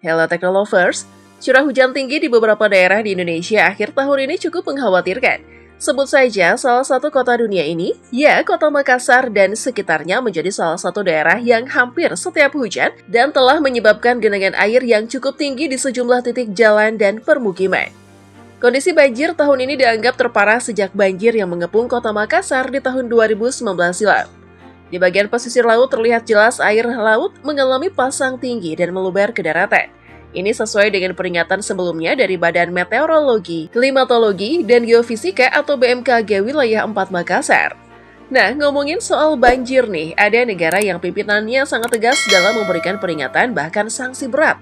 Hello Technolovers, curah hujan tinggi di beberapa daerah di Indonesia akhir tahun ini cukup mengkhawatirkan. Sebut saja salah satu kota dunia ini, ya kota Makassar dan sekitarnya menjadi salah satu daerah yang hampir setiap hujan dan telah menyebabkan genangan air yang cukup tinggi di sejumlah titik jalan dan permukiman. Kondisi banjir tahun ini dianggap terparah sejak banjir yang mengepung kota Makassar di tahun 2019 silam. Di bagian pesisir laut terlihat jelas air laut mengalami pasang tinggi dan meluber ke daratan. Ini sesuai dengan peringatan sebelumnya dari Badan Meteorologi, Klimatologi, dan Geofisika atau BMKG Wilayah 4 Makassar. Nah, ngomongin soal banjir nih, ada negara yang pimpinannya sangat tegas dalam memberikan peringatan bahkan sanksi berat,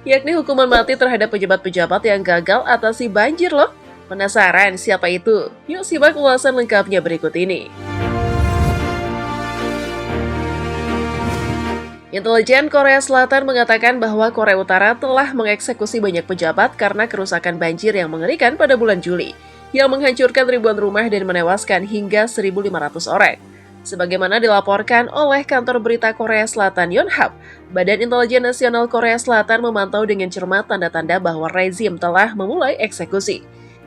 yakni hukuman mati terhadap pejabat-pejabat yang gagal atasi banjir loh. Penasaran siapa itu? Yuk simak ulasan lengkapnya berikut ini. Intelijen Korea Selatan mengatakan bahwa Korea Utara telah mengeksekusi banyak pejabat karena kerusakan banjir yang mengerikan pada bulan Juli, yang menghancurkan ribuan rumah dan menewaskan hingga 1.500 orang. Sebagaimana dilaporkan oleh kantor berita Korea Selatan Yonhap, Badan Intelijen Nasional Korea Selatan memantau dengan cermat tanda-tanda bahwa rezim telah memulai eksekusi.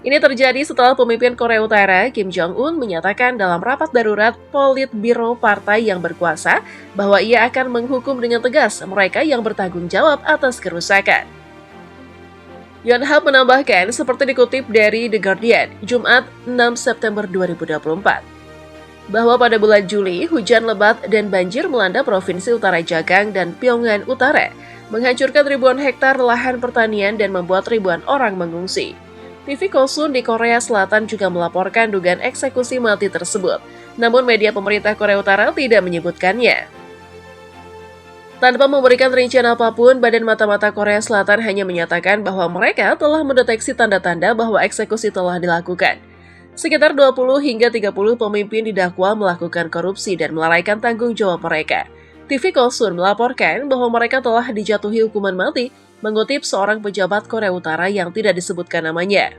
Ini terjadi setelah pemimpin Korea Utara, Kim Jong-un, menyatakan dalam rapat darurat Politbiro partai yang berkuasa bahwa ia akan menghukum dengan tegas mereka yang bertanggung jawab atas kerusakan. Yonhap menambahkan, seperti dikutip dari The Guardian, Jumat 6 September 2024, bahwa pada bulan Juli, hujan lebat dan banjir melanda Provinsi Utara Jagang dan Pyongan Utara, menghancurkan ribuan hektar lahan pertanian dan membuat ribuan orang mengungsi. TV Kosun di Korea Selatan juga melaporkan dugaan eksekusi mati tersebut, namun media pemerintah Korea Utara tidak menyebutkannya. Tanpa memberikan rincian apapun, Badan Mata-Mata Korea Selatan hanya menyatakan bahwa mereka telah mendeteksi tanda-tanda bahwa eksekusi telah dilakukan. Sekitar 20 hingga 30 pemimpin didakwa melakukan korupsi dan melalaikan tanggung jawab mereka. TV Kosun melaporkan bahwa mereka telah dijatuhi hukuman mati, mengutip seorang pejabat Korea Utara yang tidak disebutkan namanya.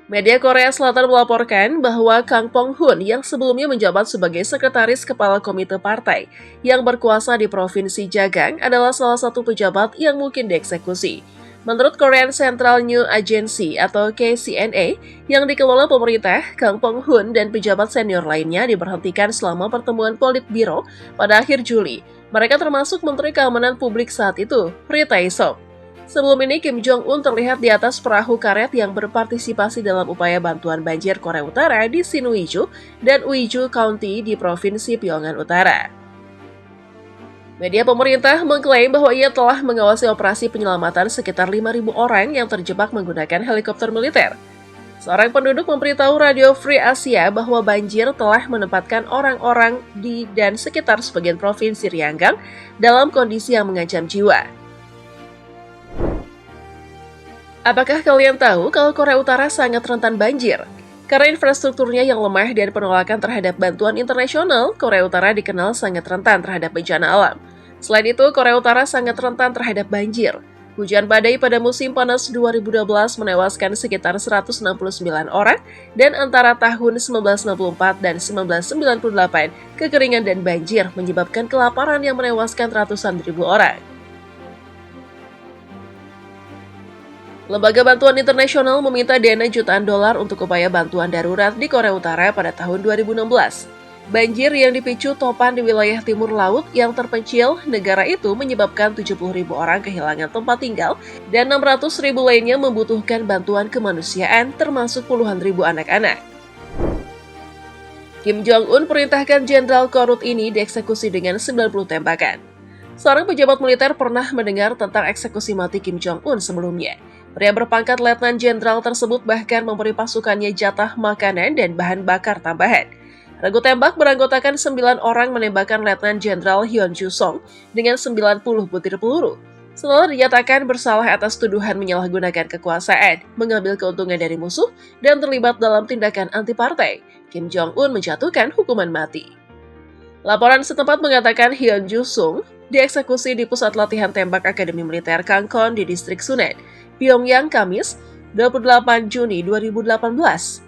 Media Korea Selatan melaporkan bahwa Kang Pong-hun yang sebelumnya menjabat sebagai sekretaris kepala komite partai yang berkuasa di Provinsi Jagang adalah salah satu pejabat yang mungkin dieksekusi. Menurut Korean Central News Agency atau KCNA yang dikelola pemerintah, Kang Pong-hun dan pejabat senior lainnya diberhentikan selama pertemuan Politbiro pada akhir Juli. Mereka termasuk Menteri Keamanan Publik saat itu, Ri Tae-sop. Sebelum ini, Kim Jong-un terlihat di atas perahu karet yang berpartisipasi dalam upaya bantuan banjir Korea Utara di Sinuiju dan Uiju County di Provinsi Pyongan Utara. Media pemerintah mengklaim bahwa ia telah mengawasi operasi penyelamatan sekitar 5.000 orang yang terjebak menggunakan helikopter militer. Seorang penduduk memberitahu Radio Free Asia bahwa banjir telah menempatkan orang-orang di dan sekitar sebagian provinsi Ryanggang dalam kondisi yang mengancam jiwa. Apakah kalian tahu kalau Korea Utara sangat rentan banjir? Karena infrastrukturnya yang lemah dan penolakan terhadap bantuan internasional, Korea Utara dikenal sangat rentan terhadap bencana alam. Selain itu, Korea Utara sangat rentan terhadap banjir. Hujan badai pada musim panas 2012 menewaskan sekitar 169 orang, dan antara tahun 1964 dan 1998, kekeringan dan banjir menyebabkan kelaparan yang menewaskan ratusan ribu orang. Lembaga Bantuan Internasional meminta dana jutaan dolar untuk upaya bantuan darurat di Korea Utara pada tahun 2016. Banjir yang dipicu topan di wilayah timur laut yang terpencil negara itu menyebabkan 70.000 orang kehilangan tempat tinggal dan 600.000 lainnya membutuhkan bantuan kemanusiaan termasuk puluhan ribu anak-anak. Kim Jong-un perintahkan Jenderal Korut ini dieksekusi dengan 90 tembakan. Seorang pejabat militer pernah mendengar tentang eksekusi mati Kim Jong-un sebelumnya. Pria berpangkat Letnan Jenderal tersebut bahkan memberi pasukannya jatah makanan dan bahan bakar tambahan. Regu tembak beranggotakan 9 orang menembakkan Letnan Jenderal Hyun Ju-song dengan 90 butir peluru. Setelah dinyatakan bersalah atas tuduhan menyalahgunakan kekuasaan, mengambil keuntungan dari musuh, dan terlibat dalam tindakan anti-partai, Kim Jong-un menjatuhkan hukuman mati. Laporan setempat mengatakan Hyun Ju-sung dieksekusi di pusat latihan tembak Akademi Militer Kangkon di distrik Sunan, Pyongyang, Kamis, 28 Juni 2018.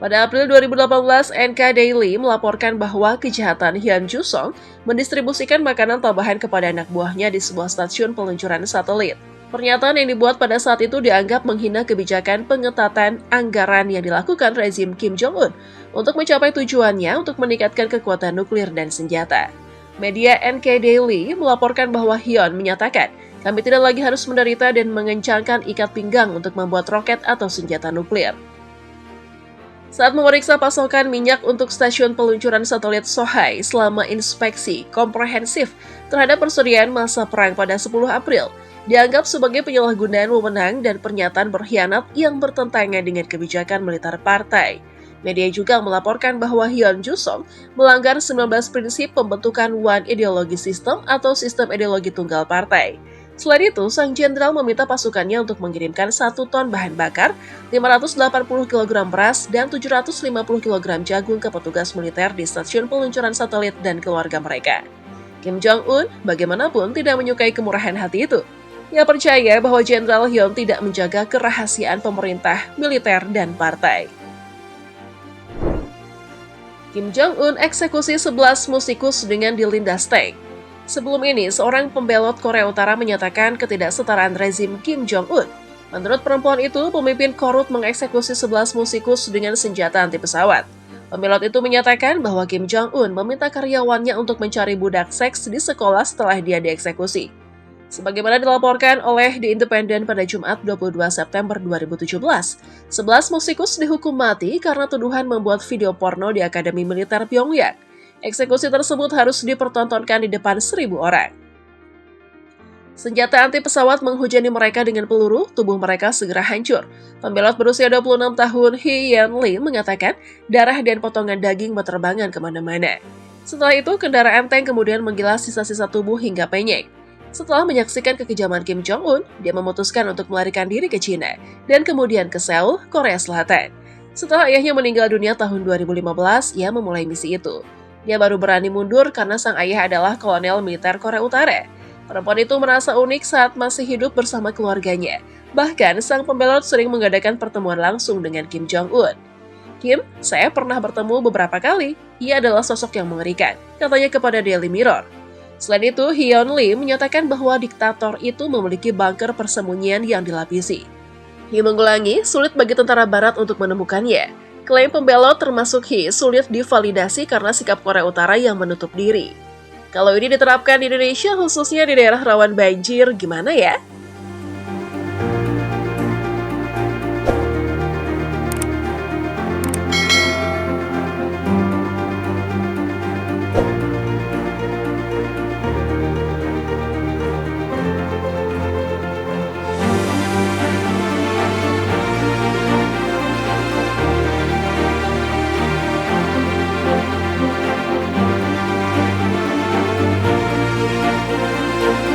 Pada April 2018, NK Daily melaporkan bahwa kejahatan Hyun Joo-sung mendistribusikan makanan tambahan kepada anak buahnya di sebuah stasiun peluncuran satelit. Pernyataan yang dibuat pada saat itu dianggap menghina kebijakan pengetatan anggaran yang dilakukan rezim Kim Jong-un untuk mencapai tujuannya untuk meningkatkan kekuatan nuklir dan senjata. Media NK Daily melaporkan bahwa Hyun menyatakan, "Kami tidak lagi harus menderita dan mengencangkan ikat pinggang untuk membuat roket atau senjata nuklir." Saat memeriksa pasokan minyak untuk stasiun peluncuran satelit Sohae selama inspeksi komprehensif terhadap persediaan masa perang pada 10 April, dianggap sebagai penyalahgunaan wewenang dan pernyataan berkhianat yang bertentangan dengan kebijakan militer partai. Media juga melaporkan bahwa Hyun Joo-sung melanggar 19 prinsip pembentukan One Ideology System atau sistem ideologi tunggal partai. Selain itu, sang jenderal meminta pasukannya untuk mengirimkan 1 ton bahan bakar, 580 kg beras, dan 750 kg jagung ke petugas militer di stasiun peluncuran satelit dan keluarga mereka. Kim Jong-un bagaimanapun tidak menyukai kemurahan hati itu. Ia percaya bahwa Jenderal Hyun tidak menjaga kerahasiaan pemerintah, militer, dan partai. Kim Jong-un eksekusi 11 musikus dengan dilindas tank. Sebelum ini, seorang pembelot Korea Utara menyatakan ketidaksetaraan rezim Kim Jong-un. Menurut perempuan itu, pemimpin korup mengeksekusi 11 musikus dengan senjata anti pesawat. Pembelot itu menyatakan bahwa Kim Jong-un meminta karyawannya untuk mencari budak seks di sekolah setelah dia dieksekusi. Sebagaimana dilaporkan oleh The Independent pada Jumat 22 September 2017, 11 musikus dihukum mati karena tuduhan membuat video porno di Akademi Militer Pyongyang. Eksekusi tersebut harus dipertontonkan di depan 1.000 orang. Senjata anti pesawat menghujani mereka dengan peluru, tubuh mereka segera hancur. Pembelot berusia 26 tahun Hee Yeon Lee mengatakan darah dan potongan daging berterbangan kemana-mana. Setelah itu, kendaraan tank kemudian menggilas sisa-sisa tubuh hingga penyek. Setelah menyaksikan kekejaman Kim Jong-un, dia memutuskan untuk melarikan diri ke China dan kemudian ke Seoul, Korea Selatan. Setelah ayahnya meninggal dunia tahun 2015, ia memulai misi itu. Dia baru berani mundur karena sang ayah adalah kolonel militer Korea Utara. Perempuan itu merasa unik saat masih hidup bersama keluarganya. Bahkan, sang pembelot sering mengadakan pertemuan langsung dengan Kim Jong-un. "Kim, saya pernah bertemu beberapa kali. Ia adalah sosok yang mengerikan," katanya kepada Daily Mirror. Selain itu, Hyun Lee menyatakan bahwa diktator itu memiliki bunker persembunyian yang dilapisi. Hee mengulangi, sulit bagi tentara barat untuk menemukannya. Klaim pembelot termasuk Hee sulit divalidasi karena sikap Korea Utara yang menutup diri. Kalau ini diterapkan di Indonesia, khususnya di daerah rawan banjir, gimana ya?